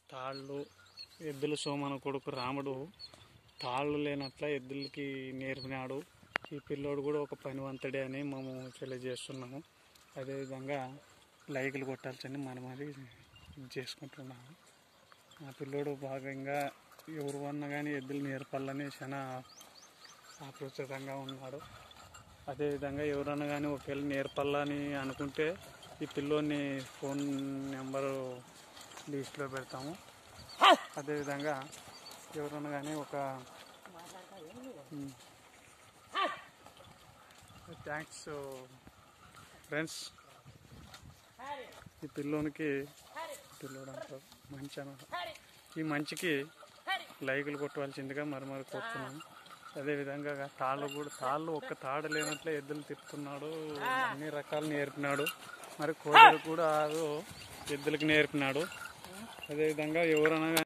తాళ్ళు ఎద్దుల సోమన కొడుకు రాముడు తాళ్ళు లేనట్ల ఎద్దులకి నేర్పినాడు. ఈ పిల్లోడు కూడా ఒక పనివంతుడే అని మేము తెలియజేస్తున్నాము. అదేవిధంగా లైకులు కొట్టాల్సింది మనం అది చేసుకుంటున్నాము. ఆ పిల్లోడు భాగంగా ఎవరు అన్నా కానీ ఎద్దులు నేర్పాలని చాలా ఆకృతంగా ఉన్నాడు. అదేవిధంగా ఎవరన్నా కానీ ఒకవేళ నేర్పాలని అనుకుంటే ఈ పిల్లోని ఫోన్ నెంబరు లిస్ట్లో పెడతాము. అదేవిధంగా ఎవరన్నా కానీ ఒక థ్యాంక్స్ ఫ్రెండ్స్. ఈ పిల్లోనికి పిల్లోడు అంటారు మంచి అన్నారు. ఈ మంచికి లైకులు కొట్టవలసిందిగా మరి కోరుతున్నాను. అదేవిధంగా తాళ్ళు ఒక్క తాడు లేనట్లే ఎద్దులు తిప్పుతున్నాడు. అన్ని రకాలు నేర్పినాడు. మరి కోడలు కూడా ఎద్దులకి నేర్పినాడు. అదేవిధంగా ఎవరైనా